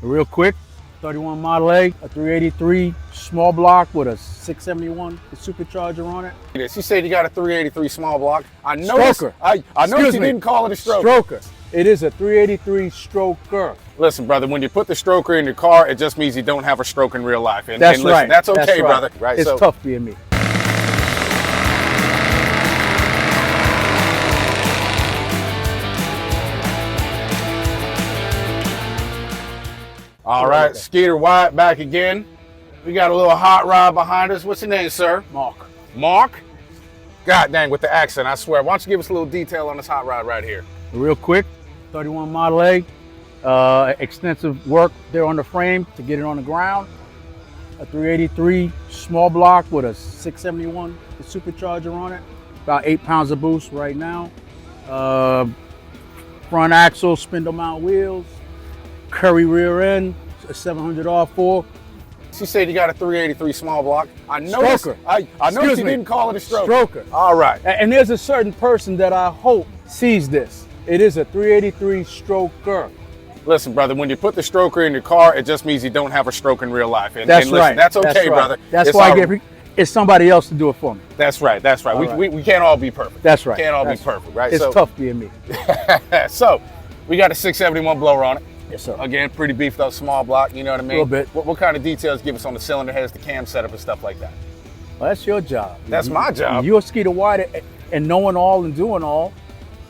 Real quick, 31 Model A, a 383 small block with a 671 supercharger on it. Yes, you said you got a 383 small block. I noticed. Stroker. I noticed you didn't call it a stroker. Stroker. It is a 383 stroker. Listen, brother, when you put the stroker in your car, it just means you don't have a stroke in real life. And, That's and listen, right. That's okay, That's right. brother. Right? It's tough being me. All right, Skeeter White back again. We got a little hot rod behind us. What's your name, sir? Mark. Mark? God dang, with the accent, I swear. Why don't you give us a little detail on this hot rod right here? Real quick, 31 Model A, extensive work there on the frame to get it on the ground. A 383 small block with a 671 supercharger on it. About 8 pounds of boost right now. Front axle, spindle mount wheels, Curry rear end, a 700 R4. She said you got a 383 small block. I noticed. Stroker. I noticed you didn't call it a stroker. Stroker. All right. And there's a certain person that I hope sees this. It is a 383 stroker. Listen, brother, when you put the stroker in your car, it just means you don't have a stroke in real life. And, That's and listen, right. That's okay, That's right. brother. That's it's why I give it's somebody else to do it for me. That's right. That's right. All We can't all be perfect. That's right. Can't all That's be perfect, right? It's tough being me. So, we got a 671 blower on it. Yes, sir. Again, pretty beefed up small block, you know what I mean? A little bit. What kind of details give us on the cylinder heads, the cam setup, and stuff like that? Well, that's your job. That's my job. You're a Skeeter White and knowing all and doing all.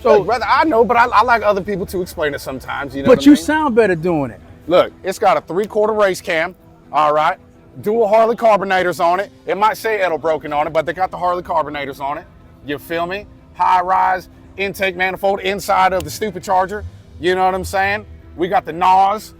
So, look, brother, I know, but I like other people to explain it sometimes, you know But what I you mean? sound better doing it. Look, it's got a 3/4 race cam, all right? Dual Harley carbonators on it. It might say Edelbroken on it, but they got the Harley carbonators on it. You feel me? High rise intake manifold inside of the supercharger. You know what I'm saying? We got the NOS.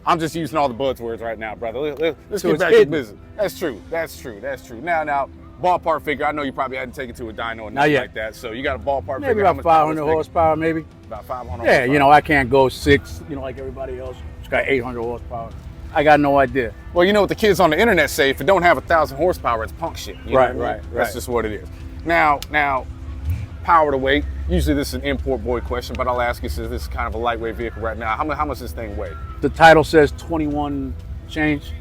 I'm just using all the buzzwords right now, brother. Let's get back to business. That's true. That's true. That's true. Now, ballpark figure. I know you probably hadn't taken to a dyno or nothing like that. So you got a ballpark maybe figure. about 500 horsepower, maybe. About 500 Yeah, horsepower. you know, I can't go 6, like everybody else. It's got 800 horsepower. I got no idea. Well, you know what the kids on the internet say, if it don't have 1,000 horsepower, it's punk shit. You know what I mean? Right. That's just what it is. Now, power to weight. Usually this is an import boy question, but I'll ask you since this is kind of a lightweight vehicle right now. How much does this thing weigh? The title says 21 change.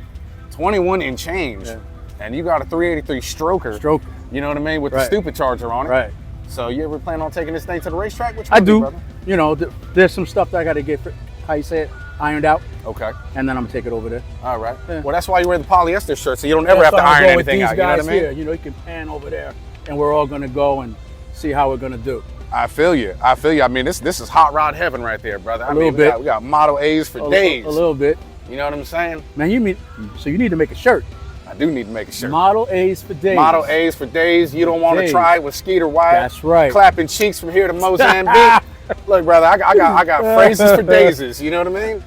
21 and change. Yeah. And you got a 383 stroker. You know what I mean? With the supercharger on it. Right. So you ever plan on taking this thing to the racetrack? I do. Brother? You know, there's some stuff that I got to get, how you say it, ironed out. Okay. And then I'm going to take it over there. All right. Yeah. Well, that's why you wear the polyester shirt, so you don't ever have to iron anything out. You know what I mean? Here, you know, you can pan over there, and we're all going to go and see how we're going to do. I feel you. I mean, this is hot rod heaven right there, brother. A little bit. We got Model A's for days. A little bit. You know what I'm saying? Man, so you need to make a shirt. I do need to make a shirt. Model A's for days. Model A's for days. You don't want to try it with Skeeter White. That's right. Clapping cheeks from here to Mozambique. Look, brother, I got phrases for days. You know what I mean?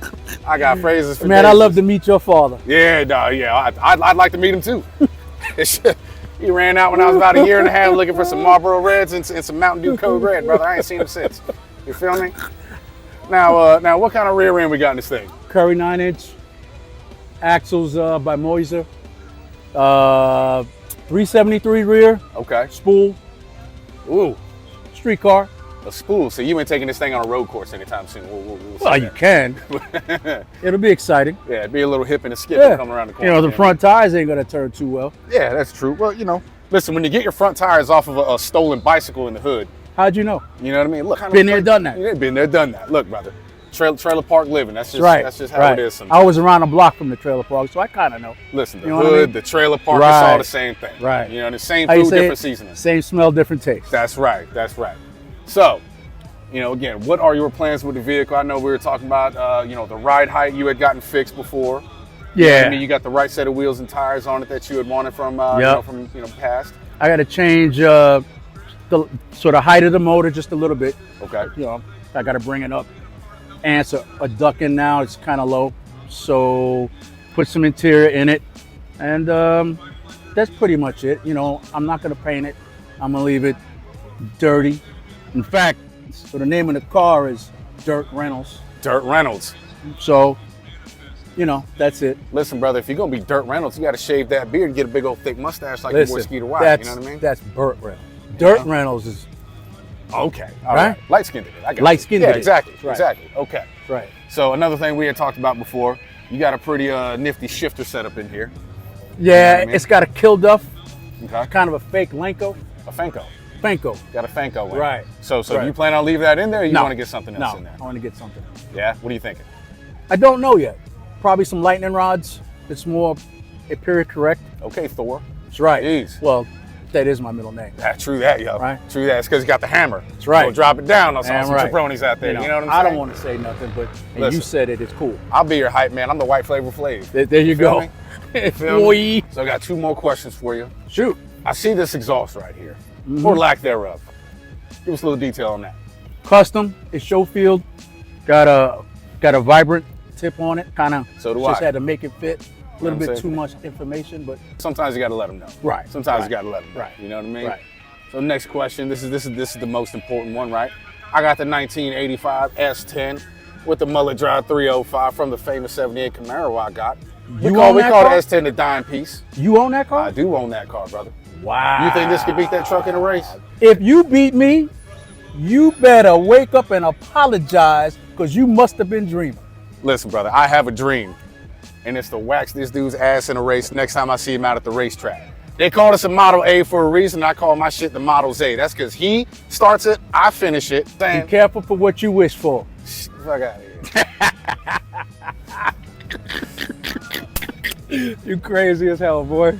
I got phrases for days. Man, I love to meet your father. Yeah, no, yeah. I'd like to meet him too. He ran out when I was about a year and a half looking for some Marlboro Reds and some Mountain Dew Code Red, brother. I ain't seen him since. You feel me? Now, what kind of rear end we got in this thing? Curry 9-inch. Axles by Moiser. 373 rear. Okay. Spool. Ooh. Street car. A spool. So you ain't taking this thing on a road course anytime soon. Well, you can. It'll be exciting. Yeah, it'd be a little hip and a skip coming around the corner. You know, the front tires ain't going to turn too well. Yeah, that's true. Well, you know, listen, when you get your front tires off of a stolen bicycle in the hood. How'd you know? You know what I mean? Look, been there, done that. Yeah, been there, done that. Look, brother, trailer park living. That's just how it is sometimes. I was around the block from the trailer park, so I kind of know. Listen, the hood, the trailer park, it's all the same thing. Right. You know, the same food, different seasoning. Same smell, different taste. That's right. That's right. So, you know, again, what are your plans with the vehicle? I know we were talking about, you know, the ride height you had gotten fixed before. Yeah. I mean, you got the right set of wheels and tires on it that you had wanted from, past. I got to change the sort of height of the motor just a little bit. Okay. You know, I got to bring it up. And it's a ducking now. It's kind of low. So put some interior in it. And that's pretty much it. You know, I'm not going to paint it. I'm going to leave it dirty. In fact, so the name of the car is Durt Reynolds. Durt Reynolds. So, you know, that's it. Listen, brother, if you're going to be Durt Reynolds, you got to shave that beard and get a big old thick mustache like your boy Skeeter White. You know what I mean? That's Burt Reynolds. Durt Reynolds is... Okay. All right? Light-skinned. I got light-skinned. Yeah, exactly. Right. Exactly. Okay. Right. So another thing we had talked about before, you got a pretty nifty shifter setup in here. Yeah, what I mean? it's got a kill duff, Okay. kind of a fake Lenko. A Fenco. Fenko. Got a Fenco in it. Right. So Right. you plan on leaving that in there, or you No. want to get something else No, in there? I want to get something. Yeah. What are you thinking? I don't know yet. Probably some lightning rods. It's more period correct. Okay, Thor. That's right. Jeez. Well, that is my middle name. Yeah, true that, yo. Right. True that. It's because you got the hammer. That's right. Don't drop it down on some Damn right. jabronis out there. You know what I'm saying? I don't want to say nothing, but and Listen. you said it. It's cool. I'll be your hype man. I'm the white flavor Flav. There you Feel go. me? Feel me? Boy. So I got 2 more questions for you. Shoot. I see this exhaust right here, Mm-hmm. or lack thereof. Give us a little detail on that. Custom. It's Showfield. Got a vibrant tip on it. Kind of. So do just I. had to make it fit. A little what I'm bit saying? too much information, but Sometimes you got to let them know. Right. Sometimes Right. you got to let them know. Right. You know what I mean? Right. So next question. This is the most important one, right? I got the 1985 S10 with the mullet drive 305 from the famous 78 Camaro I got. We You call own that the car? S10 the dime piece. you own that car? I do own that car, brother. Wow. You think this could beat that truck in a race? If you beat me, you better wake up and apologize because you must have been dreaming. Listen, brother, I have a dream, and it's to wax this dude's ass in a race next time I see him out at the racetrack. They called us a Model A for a reason. I call my shit the Model Z. That's because he starts it, I finish it. Be Damn, careful for what you wish for. fuck out of here. You crazy as hell, boy.